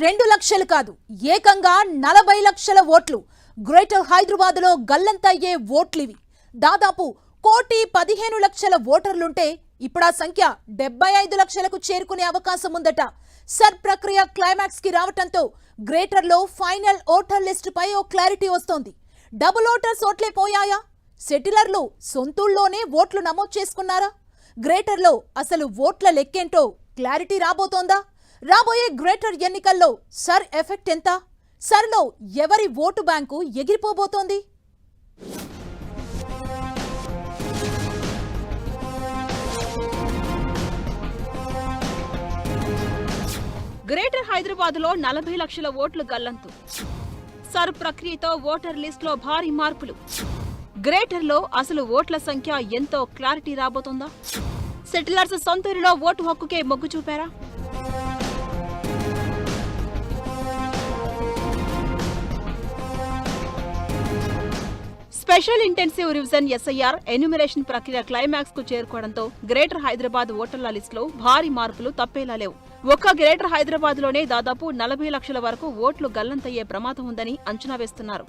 2 లక్షలు కాదు, ఏకంగా 40 లక్షల ఓట్లు. గ్రేటర్ హైదరాబాద్ లో గల్లంతయ్యే ఓట్లివి. దాదాపు 1,15,00,000 ఓటర్లుంటే ఇప్పుడు ఆ సంఖ్య 75 లక్షలకు చేరుకునే అవకాశం ఉందట. సర్ ప్రక్రియ క్లైమాక్స్ కి రావటంతో గ్రేటర్ లో ఫైనల్ ఓటర్ లిస్ట్ పై ఓ క్లారిటీ వస్తోంది. డబుల్ ఓటర్స్ ఓట్లే పోయాయా? సెటిలర్లు సొంతూళ్లోనే ఓట్లు నమోదు చేసుకున్నారా? గ్రేటర్ లో అసలు ఓట్ల లెక్కేంటో క్లారిటీ రాబోతోందా? రాబోయే గ్రేటర్ ఎన్నికల్లో సర్ ఎఫెక్ట్ ఎంత? సర్లో ఎవరి ఓటు బ్యాంకు ఎగిరిపోబోతోంది? గ్రేటర్ హైదరాబాద్ లో 40 లక్షల ఓట్లు గల్లంతు. సర్ ప్రక్రియతో ఓటర్ లిస్ట్ లో భారీ మార్పులు. గ్రేటర్ లో అసలు ఓట్ల సంఖ్య ఎంతో క్లారిటీ రాబోతోందా? సెటిలర్స్ సొంతూరులో ఓటు హక్కుకే మొగ్గు చూపారా? Special intensive revision SIR enumeration ప్రక్రియ క్లైమాక్స్ కు చేరుకోవడంతో గ్రేటర్ హైదరాబాద్ ఓటర్ల లిస్ట్ లో భారీ మార్పులు తప్పేలా లేవు. ఒక్క గ్రేటర్ హైదరాబాద్ లోనే దాదాపు 40 లక్షల వరకు ఓట్లు గల్లంతయ్యే ప్రమాదం ఉందని అంచనా వేస్తున్నారు.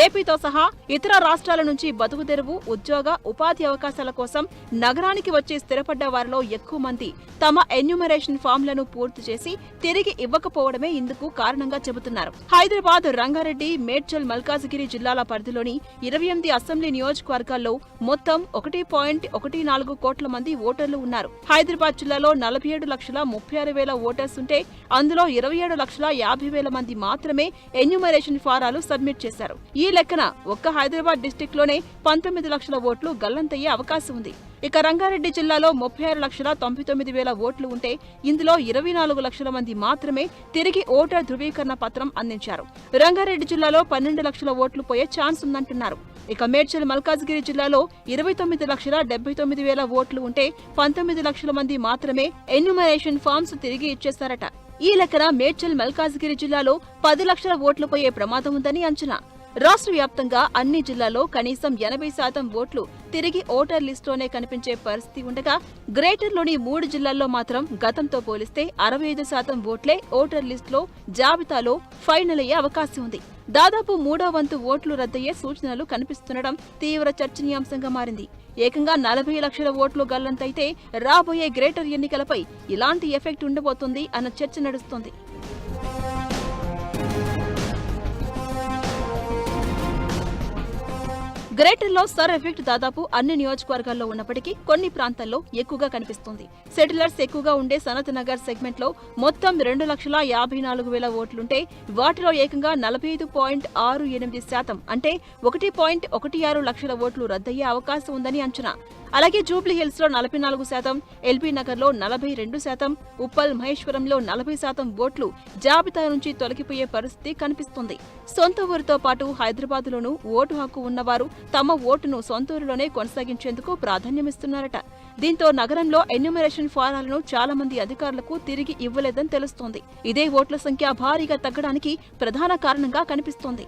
ఏపీతో సహా ఇతర రాష్ట్రాల నుంచి బతుకు తెరువు, ఉద్యోగ, ఉపాధి అవకాశాల కోసం నగరానికి వచ్చి స్థిరపడ్డ వారిలో ఎక్కువ మంది తమ ఎన్యూమరేషన్ ఫామ్లను పూర్తి చేసి తిరిగి ఇవ్వకపోవడమే ఇందుకు కారణంగా చెబుతున్నారు. హైదరాబాద్, రంగారెడ్డి, మేడ్చల్, మల్కాజిగిరి జిల్లాల పరిధిలోని 28 అసెంబ్లీ నియోజకవర్గాల్లో మొత్తం 1.14 కోట్ల మంది ఓటర్లు ఉన్నారు. హైదరాబాద్ జిల్లాలో 47,36,000 ఓటర్స్ ఉంటే అందులో 27,50,000 మంది మాత్రమే ఎన్యూమరేషన్ ఫారాలు సబ్మిట్ చేశారు. ఈ లెక్కన ఒక్క హైదరాబాద్ డిస్టిక్ లోనే 19 లక్షల ఓట్లు గల్లంతయ్యే అవకాశం ఉంది. ఇక రంగారెడ్డి జిల్లాలో 36,99,000 ఓట్లు ఉంటే ఇందులో 24 లక్షల మంది మాత్రమే తిరిగి ఓటర్ ధృవీకరణ పత్రం అందించారు. రంగారెడ్డి జిల్లాలో 12 లక్షల ఓట్లు పోయే ఛాన్స్ ఉందంటున్నారు. ఇక మేడ్చల్, మల్కాజిగిరి జిల్లాలో 29,79,000 ఓట్లు ఉంటే 19 లక్షల మంది మాత్రమే ఎన్యూమరేషన్ ఫామ్స్ తిరిగి ఇచ్చేశారట. ఈ లెక్కన మేడ్చల్, మల్కాజిగిరి జిల్లాలో 10 లక్షల ఓట్లు పోయే ప్రమాదం ఉందని అంచనా. రాష్ట్ర వ్యాప్తంగా అన్ని జిల్లాల్లో కనీసం 80% ఓట్లు తిరిగి ఓటర్ లిస్టులోనే కనిపించే పరిస్థితి ఉండగా గ్రేటర్లోని 3 జిల్లాల్లో మాత్రం గతంతో పోలిస్తే 65% ఓట్లే ఓటర్ లిస్టులో జాబితాలో ఫైనల్ అయ్యే అవకాశం ఉంది. దాదాపు 3వ వంతు ఓట్లు రద్దయ్యే సూచనలు కనిపిస్తుండడం తీవ్ర చర్చనీయాంశంగా మారింది. ఏకంగా 40 లక్షల ఓట్లు గల్లంతైతే రాబోయే గ్రేటర్ ఎన్నికలపై ఇలాంటి ఎఫెక్ట్ ఉండబోతుంది అన్న చర్చ నడుస్తోంది. గ్రేటర్ లో సర్ ఎఫెక్ట్ దాదాపు అన్ని నియోజకవర్గాల్లో ఉన్నప్పటికీ కొన్ని ప్రాంతాల్లో ఎక్కువగా కనిపిస్తుంది. సెటిలర్స్ ఎక్కువగా ఉండే సనత్ నగర్ సెగ్మెంట్ లో మొత్తం 2,54,000 ఓట్లుంటే వాటిలో ఏకంగా 45.68% అంటే 1.16 లక్షల ఓట్లు రద్దయ్యే అవకాశం ఉందని అంచనా. అలాగే జూబ్లీ హిల్స్ లో 44%, ఎల్బీ నగర్ లో 42%, ఉప్పల్, మహేశ్వరంలో 40% ఓట్లు జాబితా నుంచి తొలగిపోయే పరిస్థితి కనిపిస్తుంది. సొంత ఊరితో పాటు హైదరాబాద్ లోనూ ఓటు హక్కు ఉన్నవారు తమ ఓటును సొంతూరులోనే కొనసాగించేందుకు ప్రాధాన్యమిస్తున్నారట. దీంతో నగరంలో ఎన్యూమరేషన్ ఫారాలను చాలా మంది అధికారులకు తిరిగి ఇవ్వలేదని తెలుస్తోంది. ఇదే ఓట్ల సంఖ్య భారీగా తగ్గడానికి ప్రధాన కారణంగా కనిపిస్తోంది.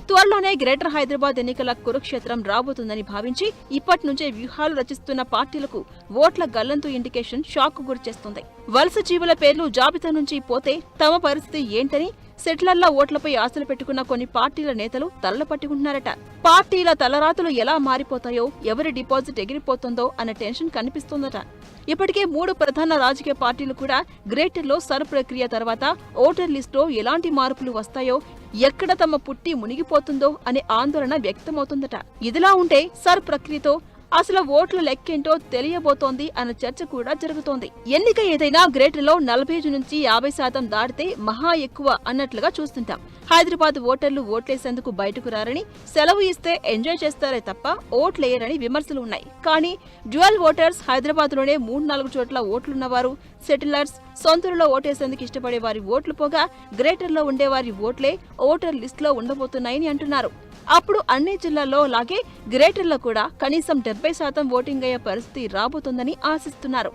త్వరలోనే గ్రేటర్ హైదరాబాద్ ఎన్నికల కురుక్షేత్రం రాబోతుందని భావించి ఇప్పటి నుంచే వ్యూహాలు రచిస్తున్న పార్టీలకు ఓట్ల గల్లంతు ఇండికేషన్ షాక్ గురిచేస్తుంది. వలస జీవుల పేర్లు జాబితా నుంచి పోతే తమ పరిస్థితి ఏంటని సెటిలర్ల ఓట్లపై ఆశలు పెట్టుకున్న కొన్ని పార్టీల నేతలు తలపట్టుకుంటున్నారట. పార్టీల తలరాతులు ఎలా మారిపోతాయో, ఎవరి డిపాజిట్ ఎగిరిపోతుందో అన్న టెన్షన్ కనిపిస్తోందట. ఇప్పటికే 3 ప్రధాన రాజకీయ పార్టీలు కూడా గ్రేటర్లో సర్ ప్రక్రియ తర్వాత ఓటర్ లిస్టులో ఎలాంటి మార్పులు వస్తాయో, ఎక్కడ తమ పుట్టి మునిగిపోతుందో అనే ఆందోళన వ్యక్తమవుతుందట. ఇదిలా ఉంటే సర్ ప్రక్రియతో అసలు ఓట్ల లెక్కేంటో తెలియబోతోంది అన్న చర్చ కూడా జరుగుతోంది. ఎన్నిక ఏదైనా గ్రేటర్లో 45 నుంచి 50% దాటితే మహా ఎక్కువ అన్నట్లుగా చూస్తుంటాం. హైదరాబాద్ ఓటర్లు ఓట్లేసేందుకు బయటకు రారని, సెలవు ఇస్తే ఎంజాయ్ చేస్తారే తప్ప ఓట్లేయరని విమర్శలు ఉన్నాయి. కానీ డ్యూయల్ ఓటర్స్, హైదరాబాద్ లోనే 3-4 చోట్ల ఓట్లున్నవారు, సెటిలర్స్, సొంతూరులో ఓటేసేందుకు ఇష్టపడే వారి ఓట్లు పోగా గ్రేటర్లో ఉండేవారి ఓట్లే ఓటర్ లిస్టులో ఉండబోతున్నాయని అంటున్నారు. అప్పుడు అన్ని జిల్లాల్లో లాగే గ్రేటర్లో కూడా కనీసం 70% ఓటింగ్ అయ్యే పరిస్థితి రాబోతోందని ఆశిస్తున్నారు.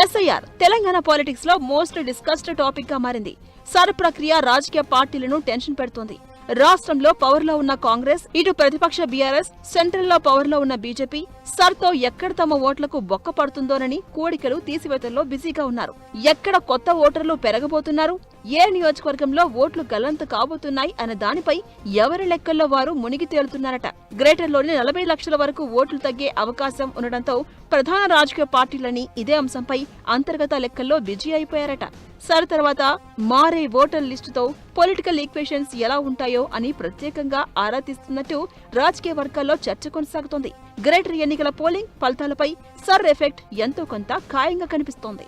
ఎస్ఐఆర్ తెలంగాణ పాలిటిక్స్ లో మోస్ట్ డిస్కస్డ్ టాపిక్ గా మారింది. సర్ ప్రక్రియ రాజకీయ పార్టీలను టెన్షన్ పెడుతోంది. రాష్ట్రంలో పవర్ లో ఉన్న కాంగ్రెస్, ఇటు ప్రతిపక్ష బీఆర్ఎస్, సెంట్రల్ లో పవర్ లో ఉన్న బీజేపీ సర్తో ఎక్కడ తమ ఓట్లకు బొక్క పడుతుందోనని కోడికలు తీసివేతల్లో బిజీగా ఉన్నారు. ఎక్కడ కొత్త ఓటర్లు పెరగబోతున్నారు, ఏ నియోజకవర్గంలో ఓట్లు గల్లంతు కాబోతున్నాయి అనే దానిపై ఎవరి లెక్కల్లో వారు మునిగి తేలుతున్నారట. గ్రేటర్లోని 40 లక్షల వరకు ఓట్లు తగ్గే అవకాశం ఉండడంతో ప్రధాన రాజకీయ పార్టీలని ఇదే అంశంపై అంతర్గత లెక్కల్లో బిజీ అయిపోయారట. సర్ తర్వాత మారే ఓటర్ లిస్టుతో పొలిటికల్ ఈక్వేషన్స్ ఎలా ఉంటాయో అని ప్రత్యేకంగా ఆరా తీస్తున్నట్టు రాజకీయ వర్గాల్లో చర్చ కొనసాగుతోంది. గ్రేటర్ ఎన్నికల పోలింగ్ ఫలితాలపై సర్ ఎఫెక్ట్ ఎంతో కొంత ఖాయంగా కనిపిస్తోంది.